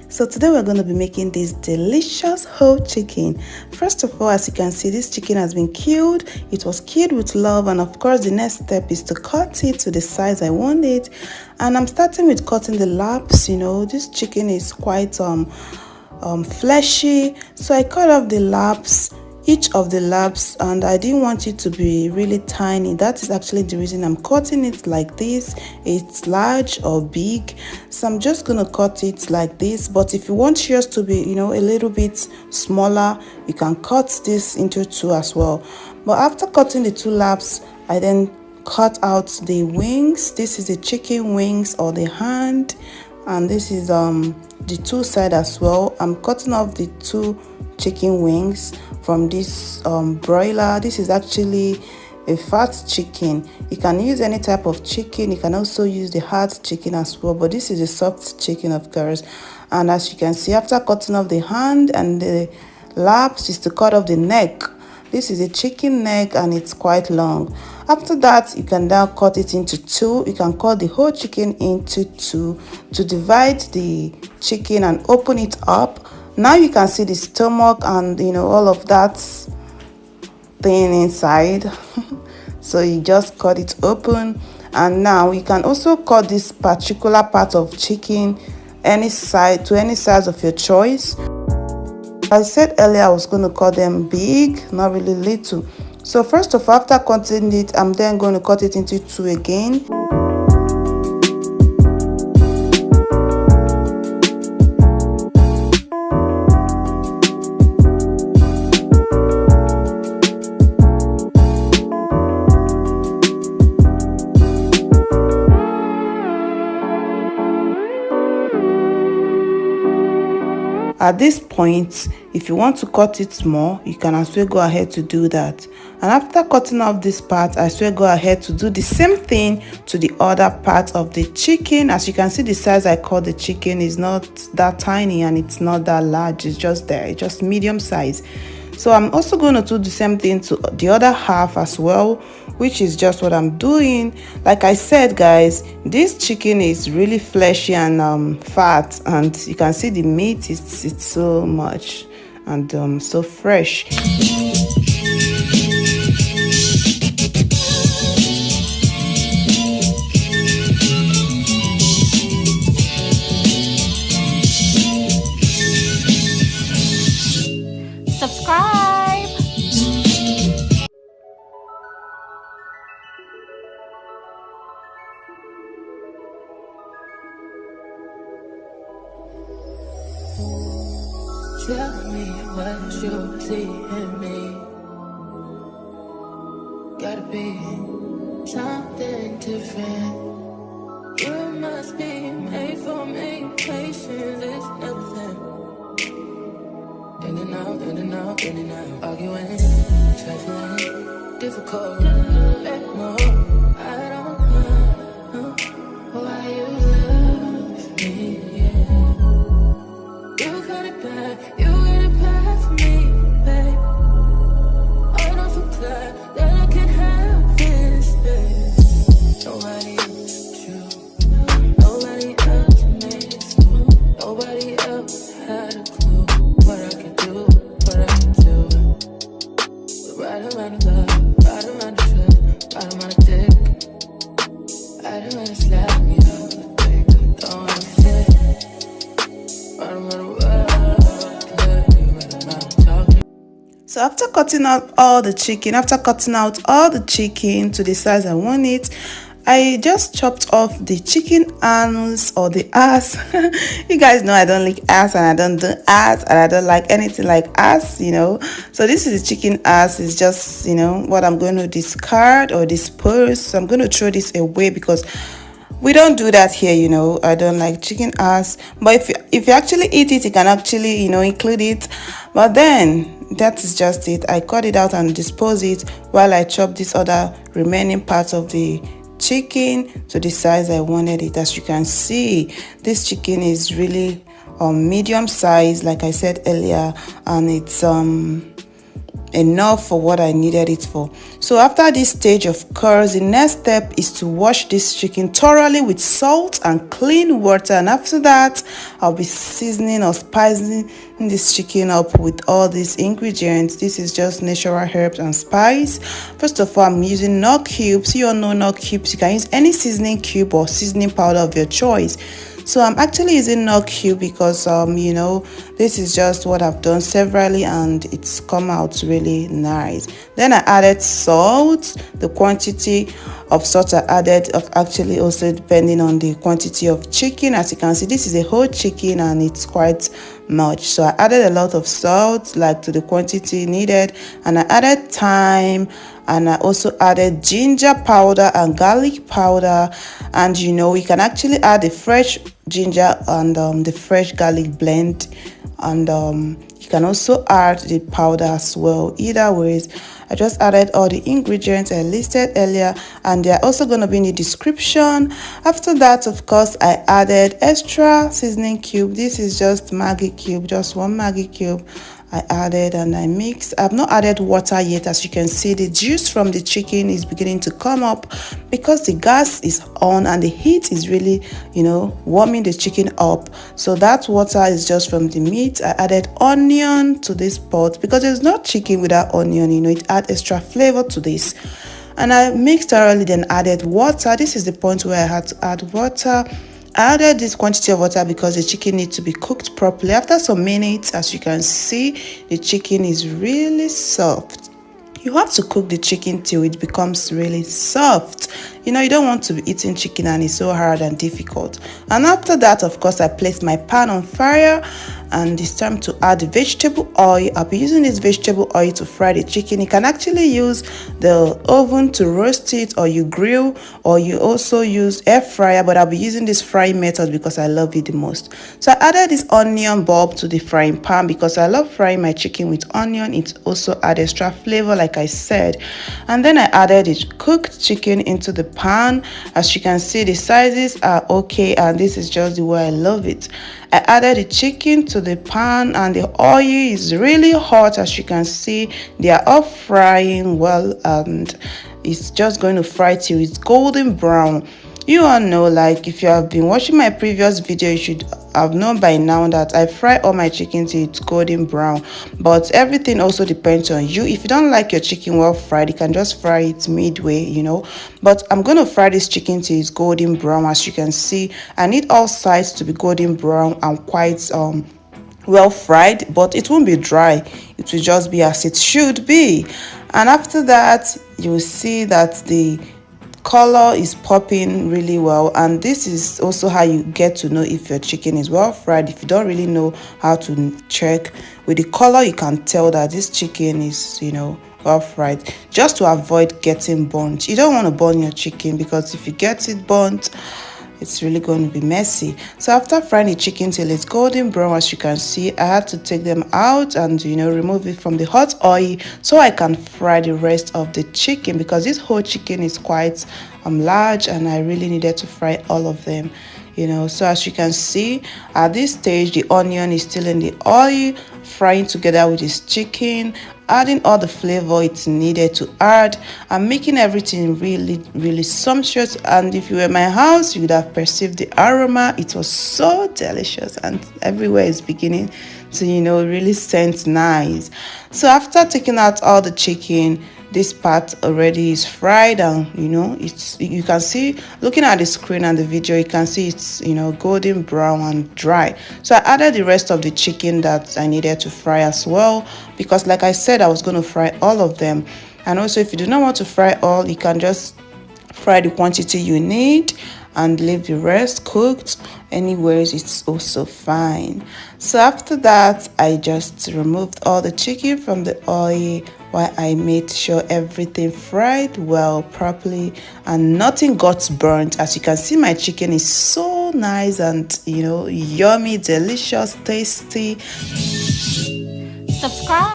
So today we're going to be making this delicious whole chicken. First of all, as you can see, this chicken has been killed. It was killed with love, and of course the next step is to cut it to the size I want it. And I'm starting with cutting the laps. This chicken is quite fleshy, so I cut off the laps, each of the laps, and I didn't want it to be really tiny. That is actually the reason I'm cutting it like this. It's large or big, so I'm just gonna cut it like this. But if you want yours to be a little bit smaller, you can cut this into two as well. But after cutting the two laps, I then cut out the wings. This is the chicken wings or the hand, and this is the two side as well. I'm cutting off the two chicken wings from this broiler. This is actually a fat chicken. You can use any type of chicken. You can also use the hard chicken as well, but this is a soft chicken, of course. And as you can see, after cutting off the hand and the laps, is to cut off the neck. This is a chicken neck and it's quite long. After that, you can now cut it into two. You can cut the whole chicken into two to divide the chicken and open it up. Now you can see the stomach and all of that thing inside. So you just cut it open, and now you can also cut this particular part of chicken any size of your choice. I said earlier I was going to cut them big, not really little. So first of all, after cutting it, I'm then going to cut it into two again. At this point, if you want to cut it more, you can as well go ahead to do that. And after cutting off this part, I as well go ahead to do the same thing to the other part of the chicken. As you can see, the size I cut the chicken is not that tiny and it's not that large. It's just there, it's just medium size. So I'm also going to do the same thing to the other half as well, which is just what I'm doing. Like I said, guys, this chicken is really fleshy and fat, and you can see the meat it's so much and so fresh. Subscribe. Tell me what you see in me. Gotta be something different. You must be made for me. Patience is nothing. In and out, in and out, in and out. Arguing, trifling, difficult. Let more. I don't know why you love me. Yeah. You got it bad for me, babe. I don't feel glad that I can have this, babe. Nobody else you. Nobody else makes me. Nobody else had a clue what I could do, what I could do. We're right around the love, right around the trip, right around the dick. Right around the slap me up the dick. Don't wanna fit. Right around the world, right around the talking. So after cutting out all the chicken, to the size I want it, I just chopped off the chicken anus or the ass. You guys know I don't like ass, and I don't do ass, and I don't like anything like ass, So this is the chicken ass. It's just, what I'm going to discard or dispose. So I'm going to throw this away because we don't do that here, I don't like chicken ass. But if you actually eat it, you can actually, include it. But then that is just it. I cut it out and dispose it while I chop this other remaining part of the chicken to the size I wanted it. As you can see, this chicken is really medium size, like I said earlier, and it's enough for what I needed it for. So after this stage of course, the next step is to wash this chicken thoroughly with salt and clean water, and after that I'll be seasoning or spicing this chicken up with all these ingredients. This is just natural herbs and spice. First of all, I'm using Knorr cubes. You all know Knorr cubes. You can use any seasoning cube or seasoning powder of your choice. So I'm actually using Knorr cube because this is just what I've done severally and it's come out really nice. Then I added salt. The quantity of salt I added actually also depending on the quantity of chicken. As you can see, this is a whole chicken and it's quite much, so I added a lot of salt, like to the quantity needed, and I added thyme, and I also added ginger powder and garlic powder. And you can actually add the fresh ginger and the fresh garlic blend, and you can also add the powder as well. Either ways, I just added all the ingredients I listed earlier, and they're also going to be in the description. After that, of course, I added extra seasoning cube. This is just Maggi cube, just one Maggi cube. I added and I mixed. I've not added water yet. As you can see, the juice from the chicken is beginning to come up because the gas is on and the heat is really warming the chicken up. So that water is just from the meat. I added onion to this pot because there's no chicken without onion. It adds extra flavor to this. And I mixed thoroughly, then added water. This is the point where I had to add water. I added this quantity of water because the chicken needs to be cooked properly. After some minutes, as you can see, the chicken is really soft. You have to cook the chicken till it becomes really soft. You don't want to be eating chicken and it's so hard and difficult. And after that, of course, I placed my pan on fire, and it's time to add the vegetable oil. I'll be using this vegetable oil to fry the chicken. You can actually use the oven to roast it, or you grill, or you also use air fryer, but I'll be using this frying method because I love it the most. So I added this onion bulb to the frying pan because I love frying my chicken with onion. It also adds extra flavor, like I said. And then I added the cooked chicken into the pan. As you can see, the sizes are okay, and this is just the way I love it. I added the chicken to the pan, and the oil is really hot. As you can see, they are all frying well, and it's just going to fry till it's golden brown. You all know, like if you have been watching my previous video, you should have known by now that I fry all my chicken till it's golden brown. But everything also depends on you. If you don't like your chicken well fried, you can just fry it midway, But I'm going to fry this chicken till it's golden brown. As you can see, I need all sides to be golden brown and quite well fried, but it won't be dry. It will just be as it should be. And after that, you will see that the color is popping really well, and this is also how you get to know if your chicken is well fried. If you don't really know how to check with the color, you can tell that this chicken is well fried, just to avoid getting burnt. You don't want to burn your chicken because if you get it burnt, it's really going to be messy. So after frying the chicken till it's golden brown, as you can see, I had to take them out and remove it from the hot oil so I can fry the rest of the chicken, because this whole chicken is quite large and I really needed to fry all of them. So as you can see, at this stage the onion is still in the oil, frying together with this chicken, adding all the flavor it's needed to add, and making everything really sumptuous. And if you were in my house, you would have perceived the aroma. It was so delicious, and everywhere is beginning to really scent nice. So after taking out all the chicken, this part already is fried, and you can see, looking at the screen and the video, you can see it's golden brown and dry. So I added the rest of the chicken that I needed to fry as well, because like I said, I was going to fry all of them. And also, if you do not want to fry all, you can just fry the quantity you need and leave the rest cooked. Anyways, it's also fine. So after that, I just removed all the chicken from the oil while I made sure everything fried well properly and nothing got burnt. As you can see, my chicken is so nice and yummy, delicious, tasty. Subscribe.